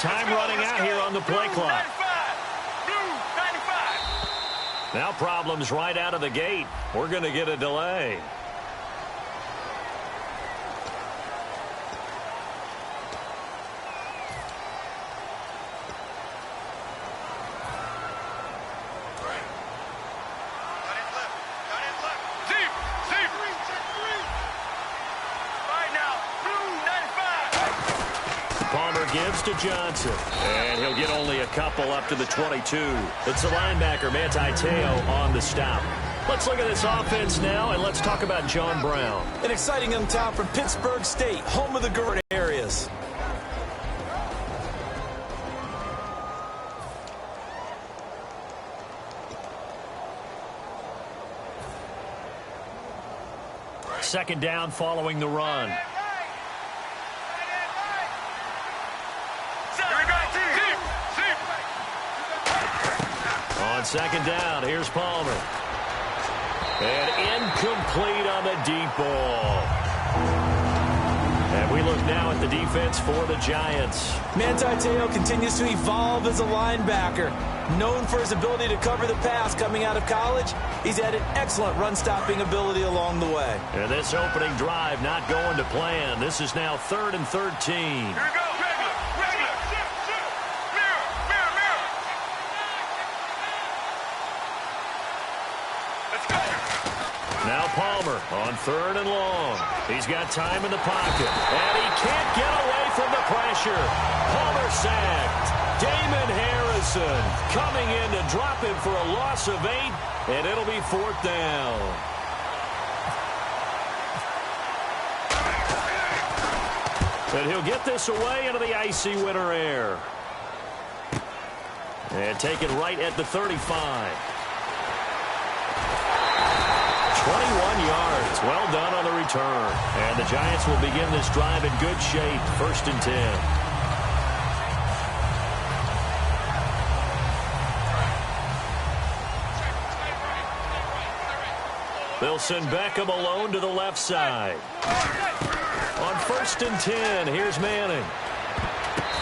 Time running out here on the play clock. Now problems right out of the gate. We're going to get a delay. Gives to Johnson. And he'll get only a couple up to the 22. It's the linebacker, Manti Te'o, on the stop. Let's look at this offense now, and let's talk about John Brown. An exciting young talent from Pittsburgh State, home of the Gurd areas. Second down following the run. On second down, here's Palmer. And incomplete on the deep ball. And we look now at the defense for the Giants. Manti Te'o continues to evolve as a linebacker. Known for his ability to cover the pass coming out of college, he's had an excellent run-stopping ability along the way. And this opening drive not going to plan. This is now 3rd and 13. Here we go. Now Palmer on 3rd and long. He's got time in the pocket. And he can't get away from the pressure. Palmer sacked. Damon Harrison coming in to drop him for a loss of 8. And it'll be 4th down. And he'll get this away into the icy winter air. And take it right at the 35. 21 yards. Well done on the return. And the Giants will begin this drive in good shape. 1st and 10. They'll send Beckham alone to the left side. On 1st and 10, here's Manning.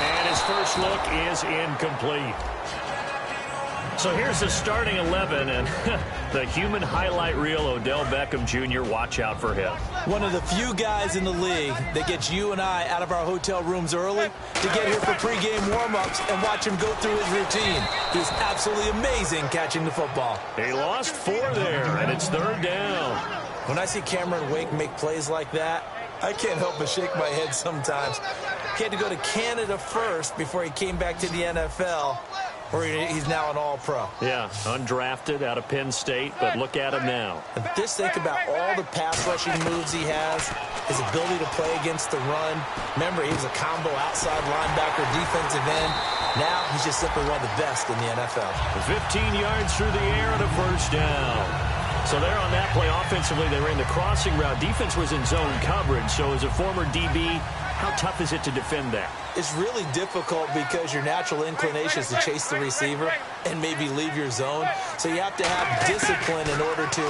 And his first look is incomplete. So here's the starting 11, and the human highlight reel, Odell Beckham Jr., watch out for him. One of the few guys in the league that gets you and I out of our hotel rooms early to get here for pregame warm-ups and watch him go through his routine. He's absolutely amazing catching the football. He lost 4 there, and it's 3rd down. When I see Cameron Wake make plays like that, I can't help but shake my head sometimes. He had to go to Canada first before he came back to the NFL, where he's now an all-pro. Yeah, undrafted out of Penn State, but look at him now. And just think about all the pass-rushing moves he has, his ability to play against the run. Remember, he was a combo outside linebacker, defensive end. Now he's just simply one of the best in the NFL. 15 yards through the air and a 1st down. So there on that play, offensively, they ran the crossing route. Defense was in zone coverage, so as a former DB, how tough is it to defend that? It's really difficult because your natural inclination is to chase the receiver and maybe leave your zone. So you have to have discipline in order to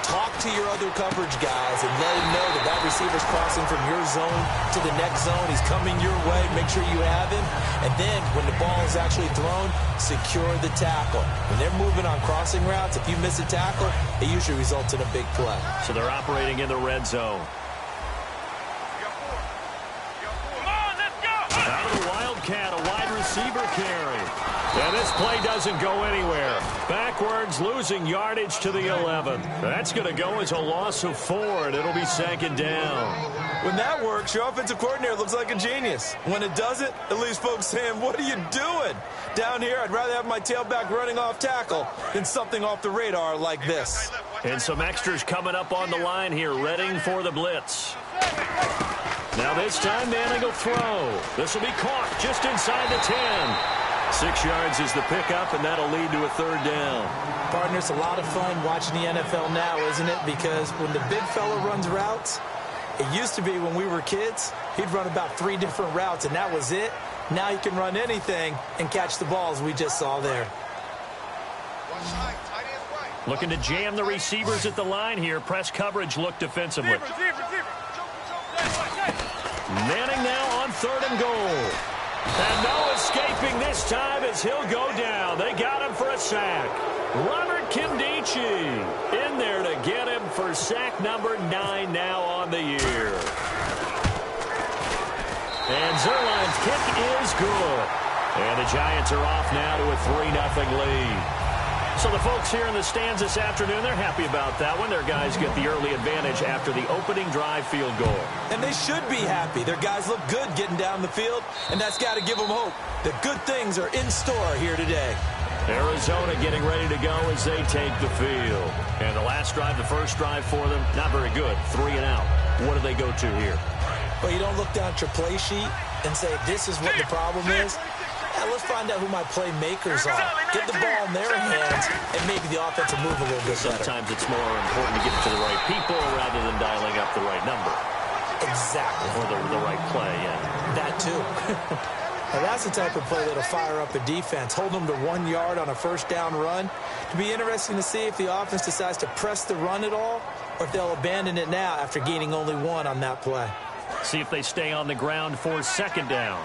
talk to your other coverage guys and let him know that that receiver's crossing from your zone to the next zone. He's coming your way. Make sure you have him. And then when the ball is actually thrown, secure the tackle. When they're moving on crossing routes, if you miss a tackle, it usually results in a big play. So they're operating in the red zone. Out of the Wildcat, a wide receiver carry. And this play doesn't go anywhere. Backwards, losing yardage to the 11. That's going to go as a loss of 4, and it'll be 2nd down. When that works, your offensive coordinator looks like a genius. When it doesn't, it leaves folks saying, what are you doing? Down here, I'd rather have my tailback running off tackle than something off the radar like this. And some extras coming up on the line here, readying for the blitz. Now this time, Manning will throw. This will be caught just inside the 10. 6 yards is the pickup, and that'll lead to a 3rd down. Partner, it's a lot of fun watching the NFL now, isn't it? Because when the big fella runs routes, it used to be when we were kids, he'd run about 3 different routes, and that was it. Now he can run anything and catch the balls we just saw there. Looking to jam the receivers at the line here. Press coverage look defensively. Manning now on 3rd and goal. And no escaping this time as he'll go down. They got him for a sack. Robert Nkemdiche in there to get him for sack number 9 now on the year. And Zuerlein's kick is good. And the Giants are off now to a 3-0 lead. So the folks here in the stands this afternoon, they're happy about that one. Their guys get the early advantage after the opening drive field goal. And they should be happy. Their guys look good getting down the field, and that's got to give them hope that good things are in store here today. Arizona getting ready to go as they take the field. And the last drive, the first drive for them, not very good. 3 and out. What do they go to here? Well, you don't look down at your play sheet and say, this is what the problem is. Yeah, let's find out who my playmakers are. Get the ball in their hands, and maybe the offense will move a little bit better. Sometimes it's more important to get it to the right people rather than dialing up the right number. Exactly. Or the right play, yeah. That too. Now that's the type of play that'll fire up a defense. Hold them to 1 yard on a first down run. It'll be interesting to see if the offense decides to press the run at all, or if they'll abandon it now after gaining only 1 on that play. See if they stay on the ground for second down.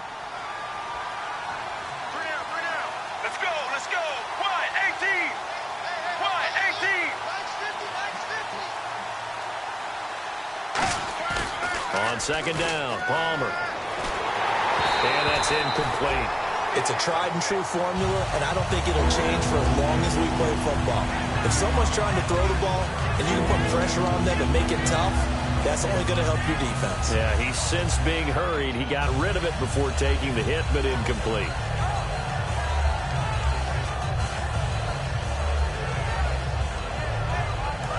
On second down, Palmer. And that's incomplete. It's a tried and true formula, and I don't think it'll change for as long as we play football. If someone's trying to throw the ball and you can put pressure on them and make it tough, that's only going to help your defense. Yeah, he's since being hurried. He got rid of it before taking the hit, but incomplete.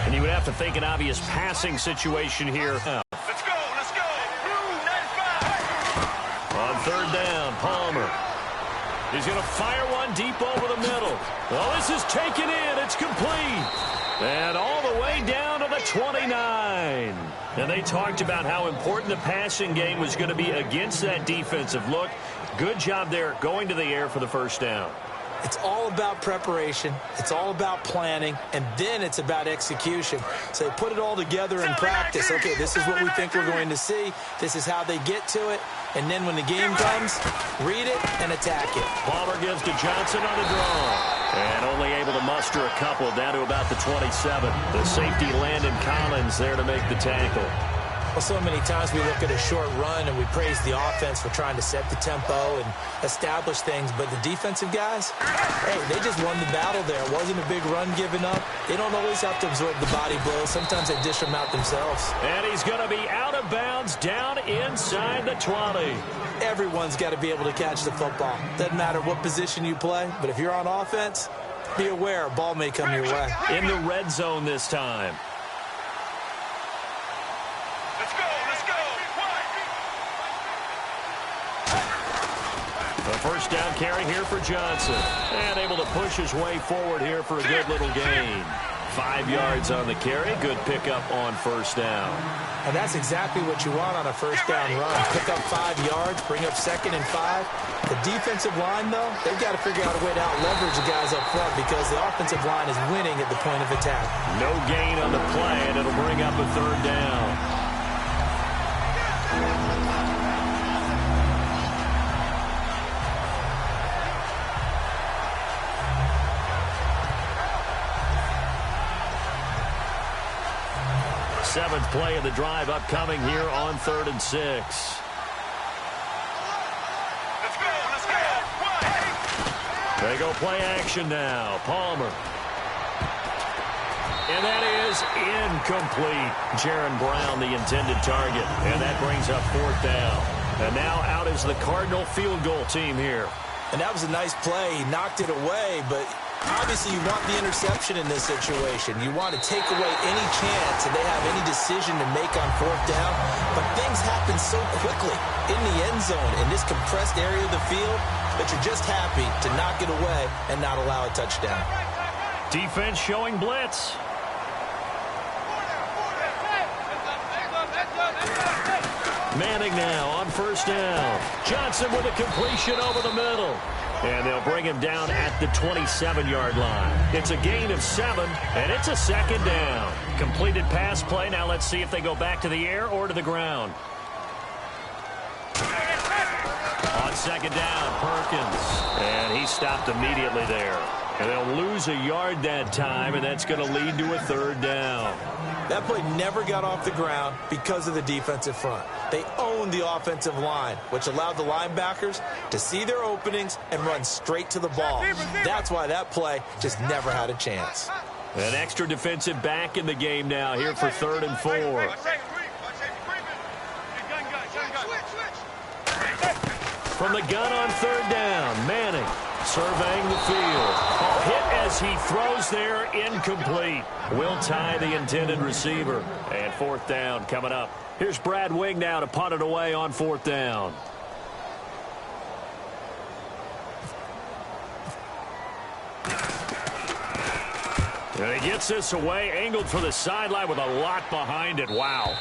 And you would have to think an obvious passing situation here. Let's go, let's go. Blue 95. On third down, Palmer. He's going to fire one deep over the middle. Well, this is taken in. It's complete. And all the way down to the 29. And they talked about how important the passing game was going to be against that defensive look. Good job there going to the air for the first down. It's all about preparation. It's all about planning. And then it's about execution. So they put it all together in practice. Okay, this is what we think we're going to see. This is how they get to it. And then when the game comes, read it and attack it. Palmer gives to Johnson on the draw. And only able to muster a couple down to about the 27. The safety, Landon Collins, there to make the tackle. Well, so many times we look at a short run and we praise the offense for trying to set the tempo and establish things. But the defensive guys, hey, they just won the battle there. It wasn't a big run given up. They don't always have to absorb the body blows. Sometimes they dish them out themselves. And he's going to be out of bounds down inside the 20. Everyone's got to be able to catch the football. Doesn't matter what position you play, but if you're on offense, be aware a ball may come your way. In the red zone this time. Let's go, let's go. The first down carry here for Johnson. And able to push his way forward here for a good little gain. 5 yards on the carry. Good pickup on first down. And that's exactly what you want on a first down run. Pick up 5 yards, bring up 2nd and 5. The defensive line, though, they've got to figure out a way to out-leverage the guys up front because the offensive line is winning at the point of attack. No gain on the play, and it'll bring up a third down. Seventh play of the drive upcoming here on 3rd and 6. Let's go, let's go. They go play action now. Palmer. And that is incomplete. Jaron Brown, the intended target. And that brings up 4th down. And now out is the Cardinal field goal team here. And that was a nice play. He knocked it away, but obviously you want the interception in this situation. You want to take away any chance that they have any decision to make on 4th down. But things happen so quickly in the end zone in this compressed area of the field that you're just happy to knock it away and not allow a touchdown. Defense showing blitz. Manning now on first down. Johnson with a completion over the middle. And they'll bring him down at the 27-yard line. It's a gain of 7, and it's a 2nd down. Completed pass play. Now let's see if they go back to the air or to the ground. On On second down, Perkins. And he stopped immediately there. And they'll lose a yard that time, and that's going to lead to a third down. That play never got off the ground because of the defensive front. They owned the offensive line, which allowed the linebackers to see their openings and run straight to the ball. That's why that play just never had a chance. An extra defensive back in the game now here for 3rd and 4. From the gun on 3rd down, Manning surveying the field. A hit as he throws there, incomplete. Will tie the intended receiver. And 4th down coming up. Here's Brad Wing now to punt it away on 4th down. And he gets this away, angled for the sideline with a lot behind it. Wow.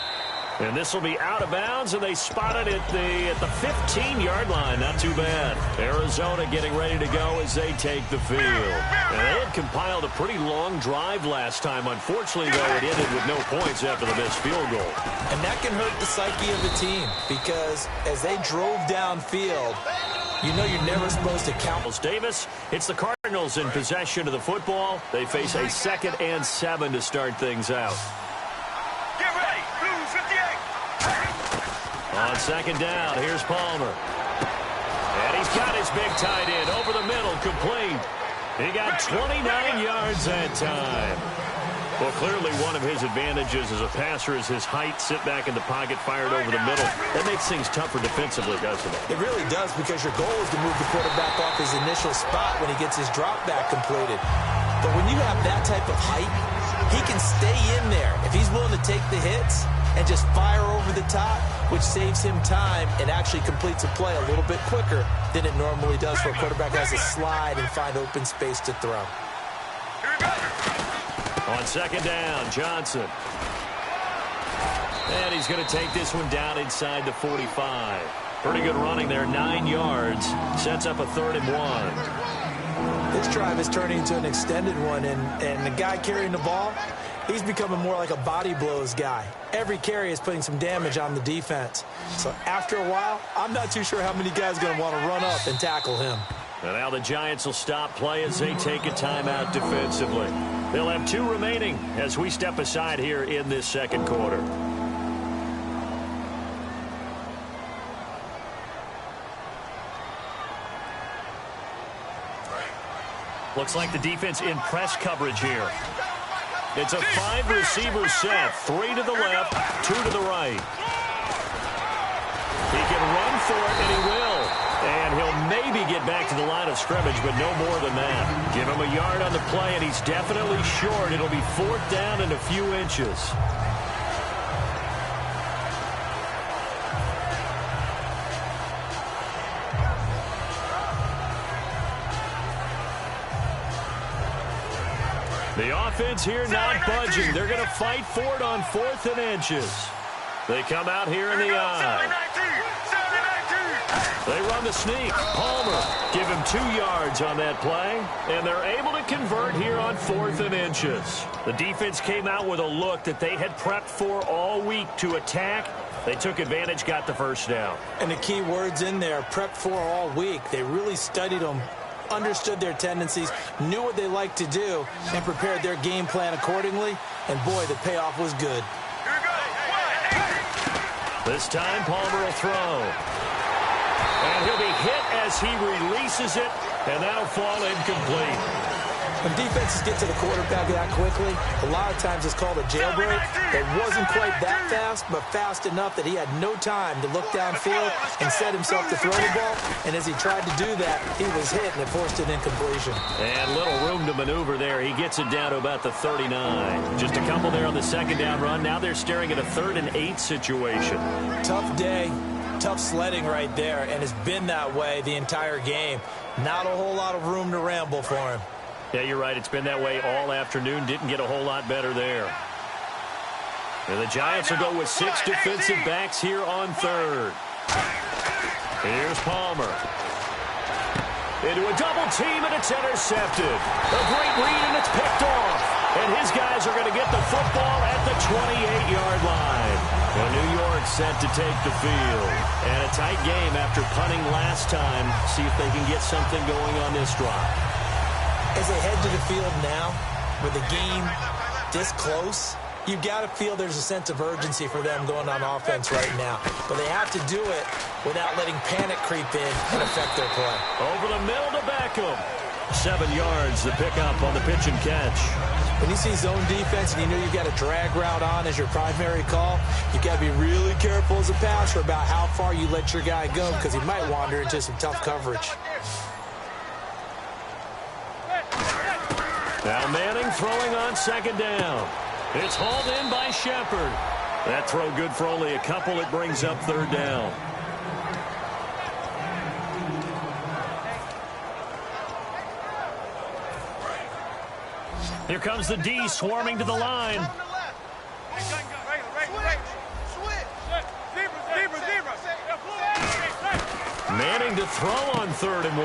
And this will be out of bounds, and they spot it at the 15-yard line. Not too bad. Arizona getting ready to go as they take the field. And they had compiled a pretty long drive last time. Unfortunately, though, it ended with no points after the missed field goal. And that can hurt the psyche of the team because as they drove downfield, you know you're never supposed to count. Davis, it's the Cardinals in possession of the football. They face a 2nd and 7 to start things out. Get ready. Blue 58. On 2nd down, here's Palmer. And he's got his big tight end over the middle, complete. He got 29 yards that time. Well, clearly one of his advantages as a passer is his height. Sit back in the pocket, fired over the middle. That makes things tougher defensively, doesn't it? It really does because your goal is to move the quarterback off his initial spot when he gets his drop back completed. But when you have that type of height, he can stay in there if he's willing to take the hits and just fire over the top, which saves him time and actually completes a play a little bit quicker than it normally does for a quarterback that has to slide and find open space to throw. On 2nd down, Johnson. And he's going to take this one down inside the 45. Pretty good running there, 9 yards. Sets up a 3rd and 1. This drive is turning into an extended one, and the guy carrying the ball, he's becoming more like a body blows guy. Every carry is putting some damage on the defense. So after a while, I'm not too sure how many guys are going to want to run up and tackle him. And now the Giants will stop play as they take a timeout defensively. They'll have 2 remaining as we step aside here in this 2nd quarter. Looks like the defense in press coverage here. It's a 5-receiver set. 3 to the left, 2 to the right. He can run for it, and he will. And he'll maybe get back to the line of scrimmage, but no more than that. Give him a yard on the play, and he's definitely short. It'll be 4th down and a few inches. The offense here not budging. They're going to fight for it on 4th and inches. They come out here in the eye. They run the sneak. Palmer, give him 2 yards on that play, and they're able to convert here on 4th and inches. The defense came out with a look that they had prepped for all week to attack. They took advantage, got the 1st down. And the key words in there, prepped for all week. They really studied them, understood their tendencies, knew what they liked to do, and prepared their game plan accordingly. And, boy, the payoff was good. This time, Palmer will throw. And he'll be hit as he releases it, and that'll fall incomplete. When defenses get to the quarterback that quickly, a lot of times it's called a jailbreak. It wasn't quite that fast, but fast enough that he had no time to look downfield and set himself to throw the ball. And as he tried to do that, he was hit, and it forced an incompletion. And little room to maneuver there. He gets it down to about the 39. Just a couple there on the 2nd down run. Now they're staring at a 3rd and 8 situation. Tough day. Tough sledding right there, and it's been that way the entire game. Not a whole lot of room to ramble for him. Yeah, you're right. It's been that way all afternoon. Didn't get a whole lot better there. And the Giants will go with 6 defensive backs here on 3rd. Here's Palmer. Into a double team, and it's intercepted. A great read, and it's picked off. And his guys are going to get the football at the 28-yard line. Well, New York set to take the field. And a tight game after punting last time. See if they can get something going on this drive. As they head to the field now, with the game this close, you've got to feel there's a sense of urgency for them going on offense right now. But they have to do it without letting panic creep in and affect their play. Over the middle to Beckham. 7 yards, the pickup on the pitch and catch. When you see zone defense and you know you've got a drag route on as your primary call, you've got to be really careful as a passer about how far you let your guy go because he might wander into some tough coverage. Now Manning throwing on second down. It's hauled in by Shepard. That throw good for only a couple. It brings up third down. Here comes the D swarming to the line. Manning to throw on 3rd and 1.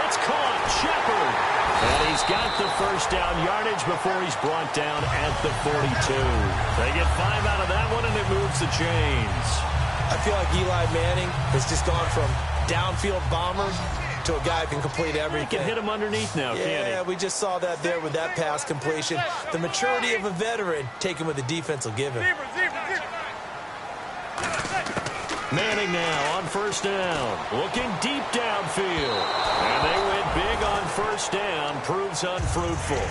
It's caught. Shepard. And he's got the first down yardage before he's brought down at the 42. They get 5 out of that one, and it moves the chains. I feel like Eli Manning has just gone from downfield bomber to a guy who can complete everything. He can hit him underneath now, can't he? Yeah, we just saw that there with that pass completion. The maturity of a veteran taken with the defense will give him. Manning now on first down, looking deep downfield. And they went big on first down, proves unfruitful.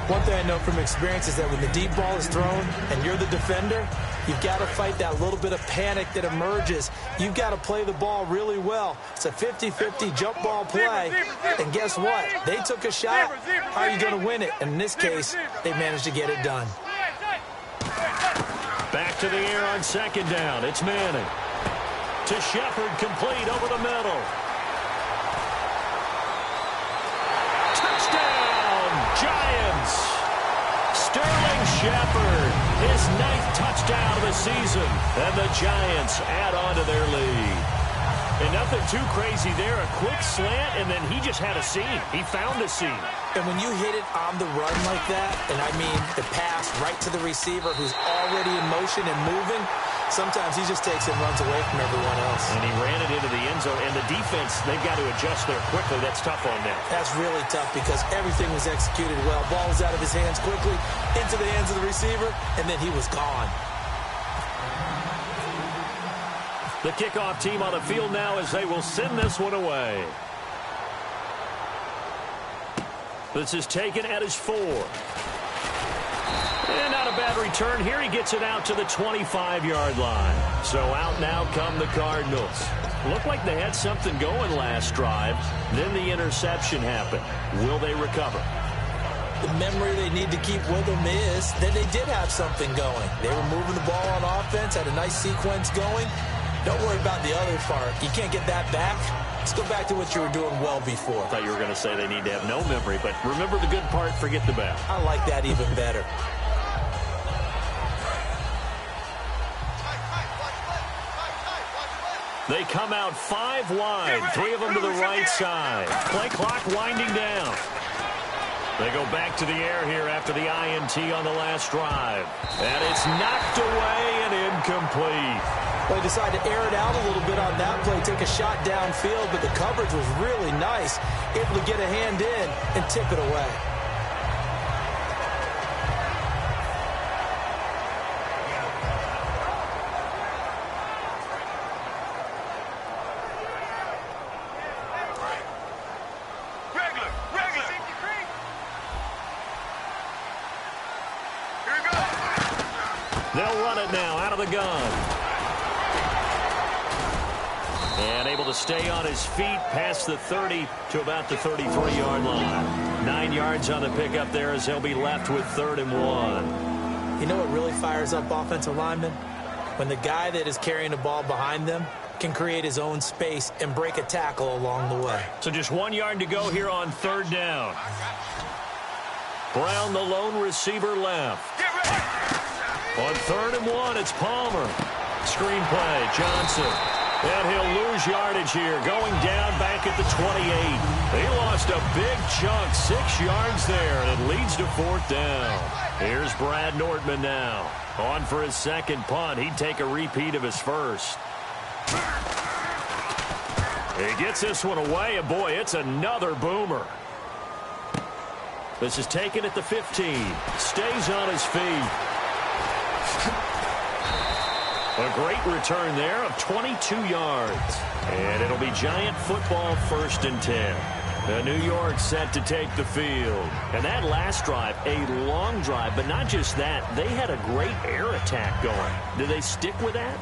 One thing I know from experience is that when the deep ball is thrown and you're the defender, you've got to fight that little bit of panic that emerges. You've got to play the ball really well. It's a 50-50 jump ball play. And guess what? They took a shot. How are you going to win it? And in this case, they managed to get it done. Back to the air on second down. It's Manning. To Shepard, complete over the middle. Touchdown, Giants. Sterling Shepard, his 9th touchdown of the season. And the Giants add on to their lead. And nothing too crazy there. A quick slant, and then he just had a seam. He found a seam. And when you hit it on the run like that, and I mean the pass right to the receiver who's already in motion and moving, sometimes he just takes it and runs away from everyone else. And he ran it into the end zone. And the defense, they've got to adjust there quickly. That's tough on them. That's really tough because everything was executed well. Ball was out of his hands quickly, into the hands of the receiver, and then he was gone. The kickoff team on the field now as they will send this one away. This is taken at his 4. And not a bad return here. He gets it out to the 25-yard line. So out now come the Cardinals. Looked like they had something going last drive. Then the interception happened. Will they recover? The memory they need to keep with them is that they did have something going. They were moving the ball on offense, had a nice sequence going. Don't worry about the other part. You can't get that back. Let's go back to what you were doing well before. I thought you were going to say they need to have no memory, but remember the good part, forget the bad. I like that even better. They come out 5 wide, 3 of them to the right side. Play clock winding down. They go back to the air here after the INT on the last drive. And it's knocked away and incomplete. Well, they decided to air it out a little bit on that play, take a shot downfield, but the coverage was really nice, able to get a hand in and tip it away. They'll run it now out of the gun. And able to stay on his feet past the 30 to about the 33-yard line. 9 yards on the pickup there as they'll be left with 3rd and 1. You know what really fires up offensive linemen? When the guy that is carrying the ball behind them can create his own space and break a tackle along the way. So just 1 yard to go here on 3rd down. Brown, the lone receiver, left. On 3rd and 1, it's Palmer. Screen play, Johnson. And he'll lose yardage here, going down back at the 28. They lost a big chunk, 6 yards there, and it leads to 4th down. Here's Brad Nordman now. On for his second punt. He'd take a repeat of his first. He gets this one away, and boy, it's another boomer. This is taken at the 15. Stays on his feet. A great return there of 22 yards. And it'll be Giant football, 1st and 10. The New York set to take the field. And that last drive, a long drive, but not just that. They had a great air attack going. Do they stick with that?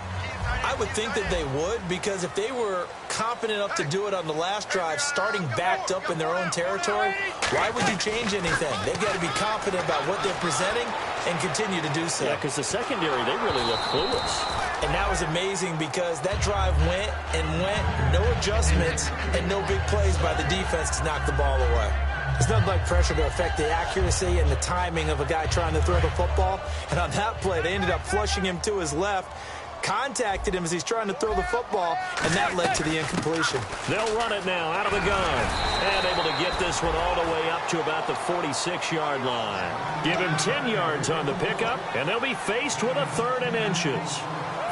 I would think that they would, because if they were confident enough to do it on the last drive, starting backed up in their own territory, why would you change anything? They've got to be confident about what they're presenting and continue to do so. Yeah, because the secondary, they really look clueless. And that was amazing because that drive went and went, no adjustments and no big plays by the defense to knock the ball away. There's nothing like pressure to affect the accuracy and the timing of a guy trying to throw the football. And on that play, they ended up flushing him to his left, contacted him as he's trying to throw the football, and that led to the incompletion. They'll run it now out of the gun. And able to get this one all the way up to about the 46-yard line. Give him 10 yards on the pickup, and they'll be faced with a 3rd and inches.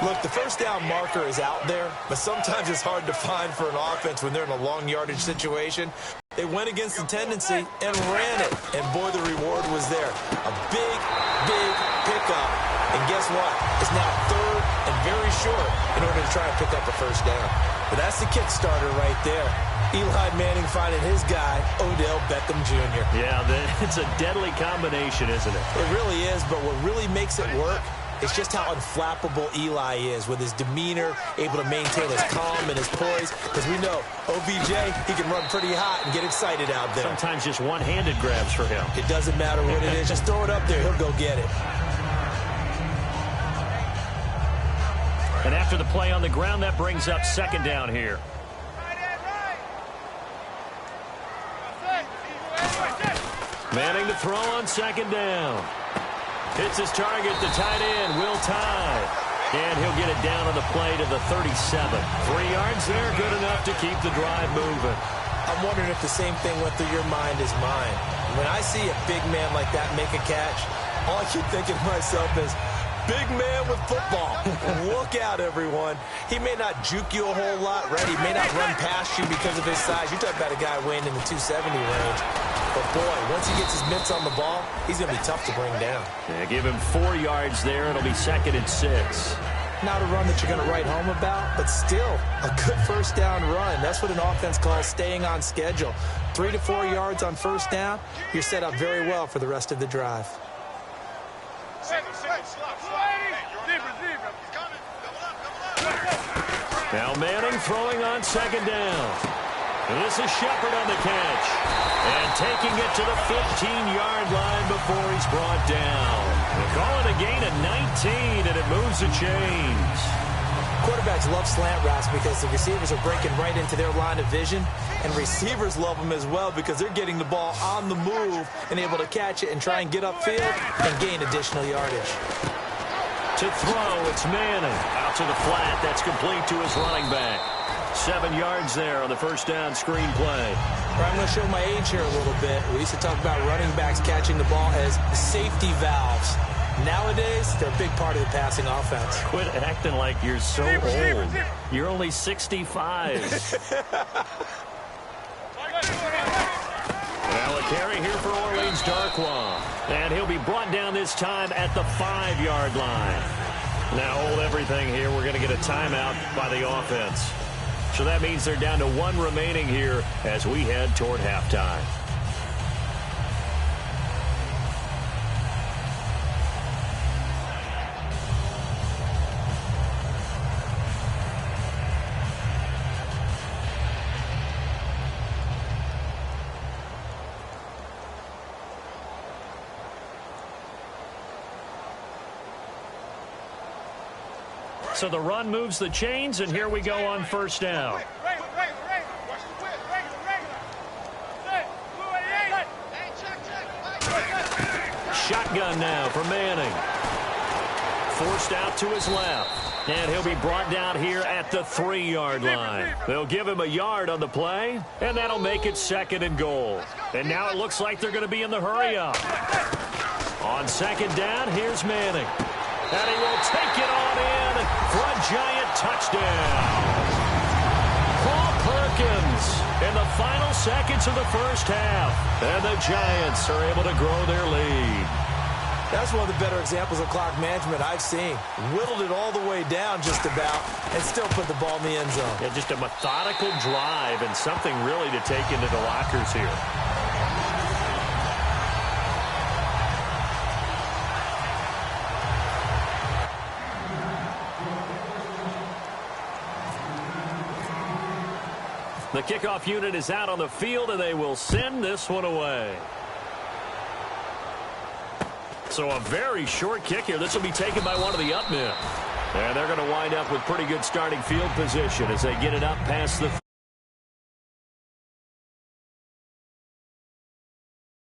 Look, the first down marker is out there, but sometimes it's hard to find for an offense when they're in a long yardage situation. They went against the tendency and ran it, and boy, the reward was there. A big, big pickup, and guess what? It's now 3rd and very short in order to try and pick up a 1st down. But that's the kickstarter right there. Eli Manning finding his guy, Odell Beckham Jr. Yeah, it's a deadly combination, isn't it? It really is, but what really makes it work, it's just how unflappable Eli is with his demeanor, able to maintain his calm and his poise. Because we know OBJ, he can run pretty hot and get excited out there. Sometimes just one-handed grabs for him. It doesn't matter what it is. Just throw it up there. He'll go get it. And after the play on the ground, that brings up 2nd down here. Manning to throw on 2nd down. Hits his target, the tight end, Will Tye. And he'll get it down on the play to the 37. 3 yards there, good enough to keep the drive moving. I'm wondering if the same thing went through your mind as mine. When I see a big man like that make a catch, all I keep thinking to myself is, big man with football. Look out, everyone. He may not juke you a whole lot, right? He may not run past you because of his size. You're talking about a guy weighing in the 270 range. But, boy, once he gets his mitts on the ball, he's going to be tough to bring down. Yeah, give him 4 yards there. It'll be 2nd and 6. Not a run that you're going to write home about, but still a good 1st down run. That's what an offense calls staying on schedule. 3 to 4 yards on 1st down, you're set up very well for the rest of the drive. Now Manning throwing on 2nd down. And this is Shepard on the catch. And taking it to the 15-yard line before he's brought down. They call it a gain of 19, and it moves the chains. Quarterbacks love slant routes because the receivers are breaking right into their line of vision. And receivers love them as well because they're getting the ball on the move and able to catch it and try and get upfield and gain additional yardage. To throw, it's Manning. Out to the flat. That's complete to his running back. 7 yards there on the 1st down screen play. I'm going to show my age here a little bit. We used to talk about running backs catching the ball as safety valves. Nowadays, they're a big part of the passing offense. Quit acting like you're so old. You're only 65. Now a carry here for Orleans Darkwa. And he'll be brought down this time at the 5-yard line. Now hold everything here. We're going to get a timeout by the offense. So that means they're down to 1 remaining here as we head toward halftime. So the run moves the chains, and here we go on 1st down. Shotgun now for Manning. Forced out to his left. And he'll be brought down here at the 3-yard line. They'll give him a yard on the play, and that'll make it 2nd and goal. And now it looks like they're going to be in the hurry-up. On 2nd down, here's Manning. And he will take it on in for a giant touchdown. Paul Perkins in the final seconds of the first half. And the Giants are able to grow their lead. That's one of the better examples of clock management I've seen. Whittled it all the way down just about and still put the ball in the end zone. Yeah, just a methodical drive and something really to take into the lockers here. The kickoff unit is out on the field, and they will send this one away. So a very short kick here. This will be taken by one of the up men. And they're going to wind up with pretty good starting field position as they get it up past the